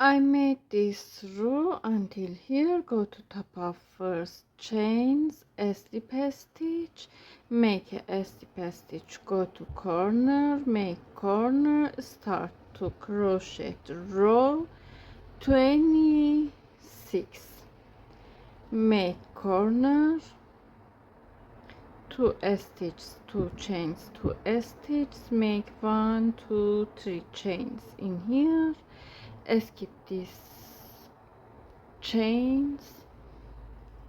I made this row until here. Go to top of first chains, a slip stitch, make a slip stitch, go to corner, make corner, start to crochet row 26, make corner, 2 stitches, 2 chains, 2 stitches, make 1 2 3 chains in here, skip these chains,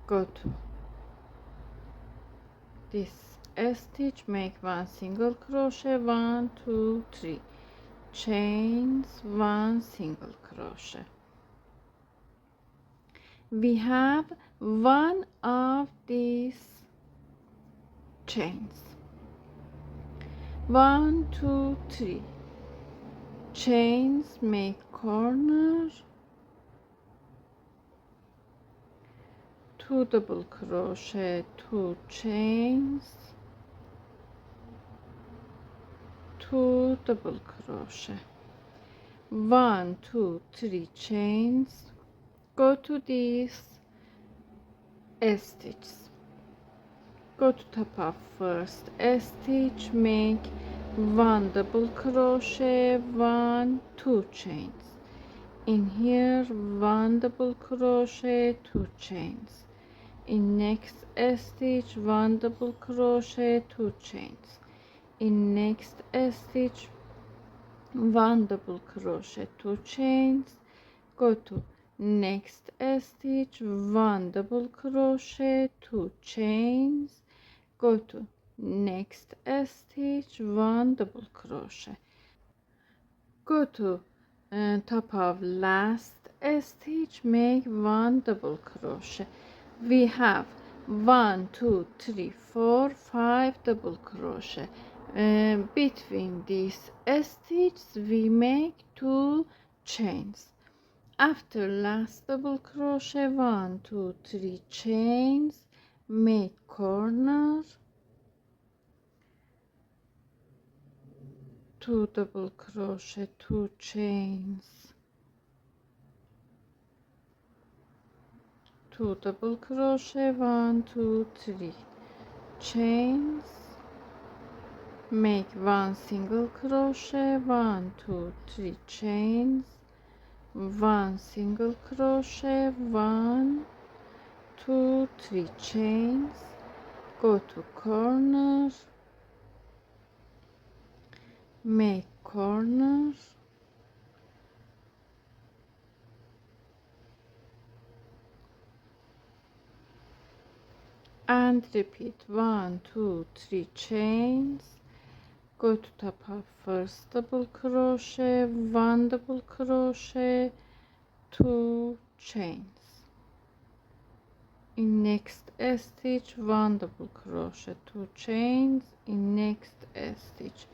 go to this stitch, make 1 single crochet, 1 2 3 chains, 1 single crochet. We have one of these chains, 1 2 3 chains, make corner, 2 double crochet, 2 chains, 2 double crochet, 1 2 3 chains, go to these stitches, go to top of first stitch, make 1 double crochet, 1 2 chains in here, 1 double crochet, 2 chains in next stitch, 1 double crochet, 2 chains in next stitch, 1 double crochet, 2 chains, go to next stitch, 1 double crochet, 2 chains, go to next stitch, 1 double crochet, go to top of last stitch, make 1 double crochet. We have 1 2 3 4 5 double crochet. Between these stitches we make 2 chains. After last double crochet, 1 2 3 chains, make corner, 2 double crochet, 2 chains, 2 double crochet, 1 2 3 chains, make 1 single crochet, 1 2 3 chains, 1 single crochet, 1 2 3 chains, go to corner, make corner, and repeat 1 2 3 chains, go to top of first double crochet, 1 double crochet, 2 chains in next stitch, 1 double crochet, 2 chains in next stitch,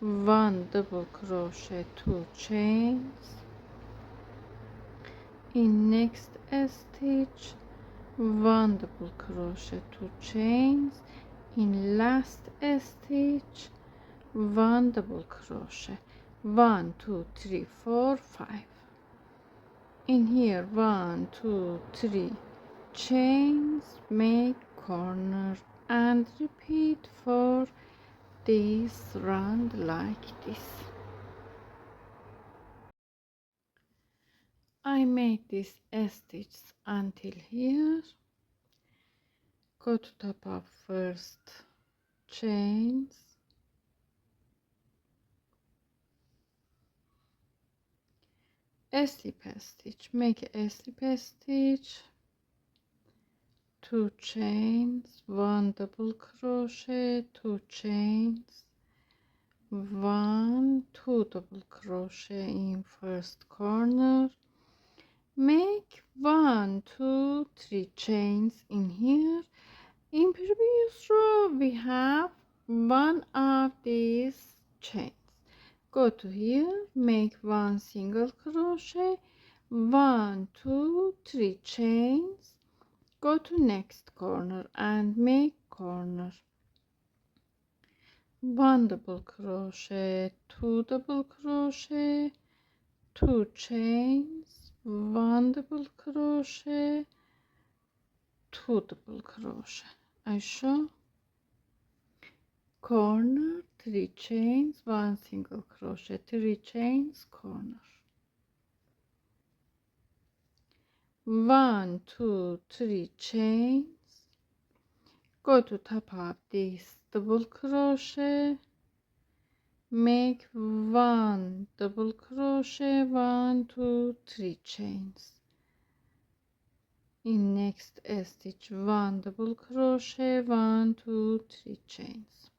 1 double crochet, 2 chains in next stitch, 1 double crochet, 2 chains in last stitch, 1 double crochet, 1 2 3 4 5 in here, 1 2 3 chains, make corner, and repeat for this round like this. I made this stitch until here, go to top of first chains, a slip stitch, make a slip stitch, 2 chains, 1 double crochet, 2 chains, 1 2 double crochet in first corner, make 1 2 3 chains in here. In previous row we have one of these chains, go to here, make 1 single crochet, 1 2 3 chains, go to next corner and make corner, 1 double crochet, 2 double crochet, 2 chains, 1 double crochet, 2 double crochet. I show corner, 3 chains, 1 single crochet, 3 chains, corner. 1 2 3 chains, go to top of this double crochet, make 1 double crochet, 1 2 3 chains. In next stitch 1 double crochet, 1 2 3 chains,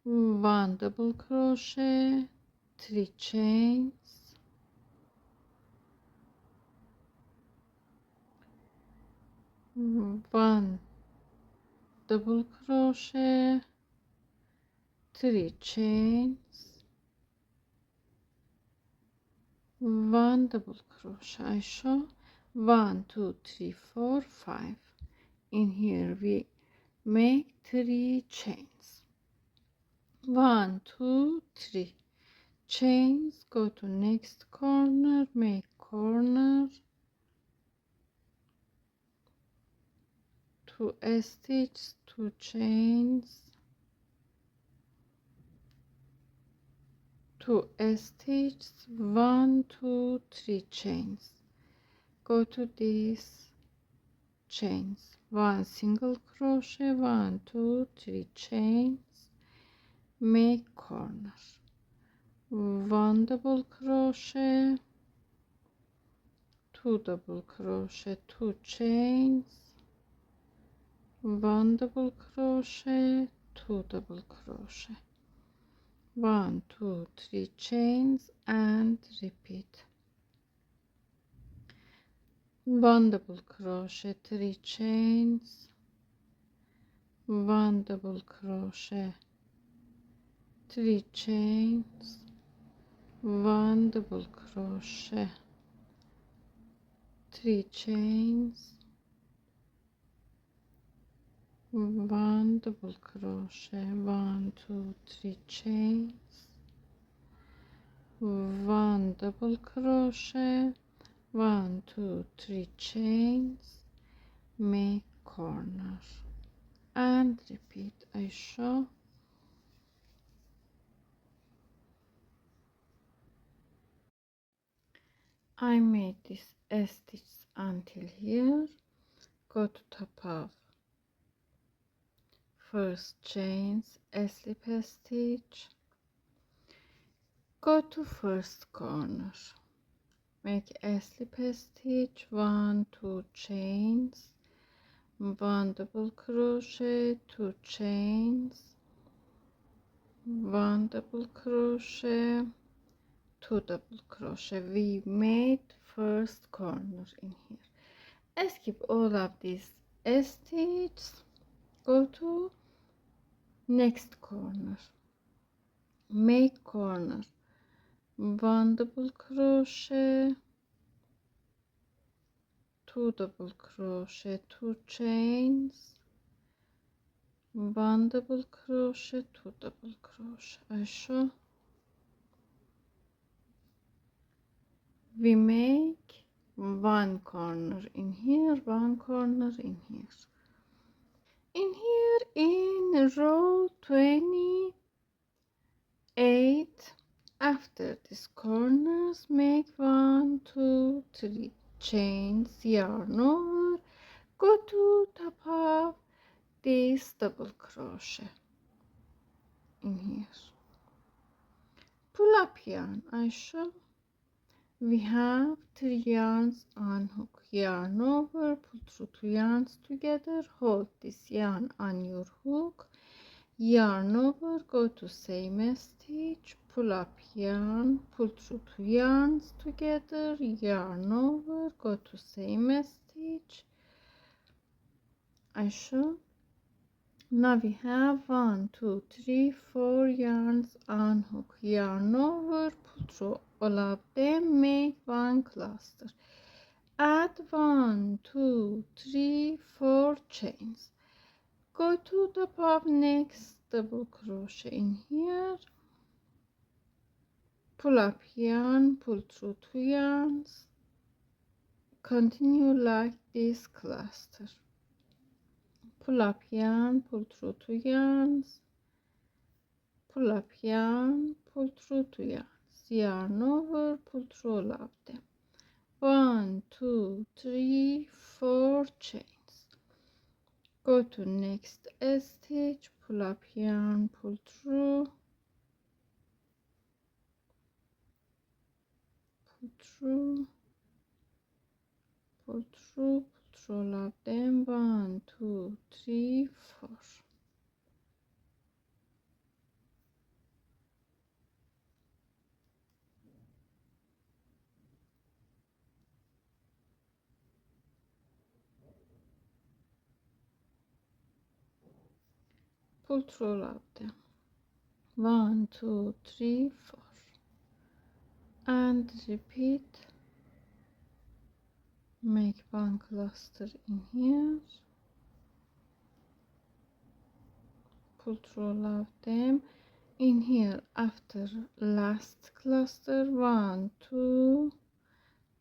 1 double crochet, 3 chains, 1 double crochet, 3 chains, 1 double crochet. I show 1 2 3 4 5. In here we make 3 chains, 1 2 3 chains, go to next corner, make corner, 2 stitches, 2 chains, 2 stitches, 1 2 3 chains, go to this chains, 1 single crochet, 1 2 3 chains, make corner, 1 double crochet, 2 double crochet, 2 chains, 1 double crochet, 2 double crochet, 1 2 3 chains, and repeat. 1 double crochet, 3 chains, 1 double crochet, 3 chains, 1 double crochet, 3 chains, 1 double crochet, 1 2 3 chains, 1 double crochet, 1 2 3 chains, make corner, and repeat. I show I made this stitch until here, go to top of first chains, slip stitch, go to first corner, make a slip stitch, 1 2 chains, 1 double crochet, 2 chains, 1 double crochet, 2 double crochet. We made first corner in here. Skip all of these stitches, go to next corner, make corner, 1 double crochet, 2 double crochet, 2 chains, 1 double crochet, 2 double crochet. I show we make 1 corner in here, 1 corner in here. In here in row 28, after these corners, make 1 2 3 chains, yarn over, go to top of this double crochet in here, pull up yarn. I show we have 3 yarns on hook, yarn over, pull through 2 yarns together, hold this yarn on your hook, yarn over, go to same stitch, pull up yarn, pull through 2 yarns together, yarn over, go to same stitch. I show now we have 1 2 3 4 yarns on hook, yarn over, pull through all of them, make 1 cluster, add 1 2 3 4 chains, go to the top of next double crochet in here, pull up yarn, pull through 2 yarns, continue like this cluster, pull up yarn, pull through 2 yarns, pull up yarn, pull through 2 yarns, yarn over, pull through all of them. 1 2 3 4 chains. Go to next stitch, pull up yarn, pull through, pull through, pull through, pull through all of them. 1 2 3 4. Pull through all of them. 1 2 3 4, and repeat. Make one cluster in here, pull through all of them. In here, after last cluster, 1 2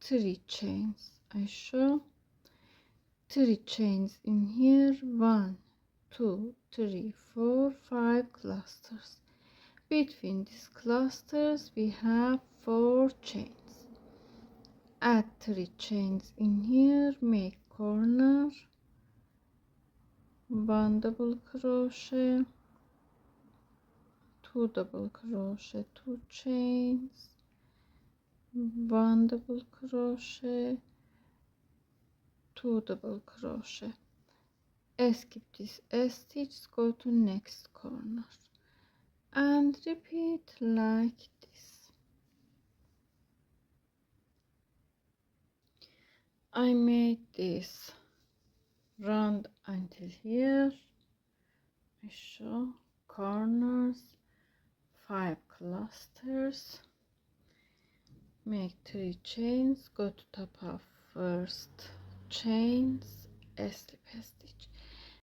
3 chains. I show 3 chains in here, 1 2 3 4 5 clusters. Between these clusters we have 4 chains. Add 3 chains in here, make corner, 1 double crochet, 2 double crochet, 2 chains, 1 double crochet, 2 double crochet. Skip this stitch, go to next corner and repeat like this. I made this round until here. I show corners, 5 clusters, make 3 chains, go to top of first chains, slip stitch,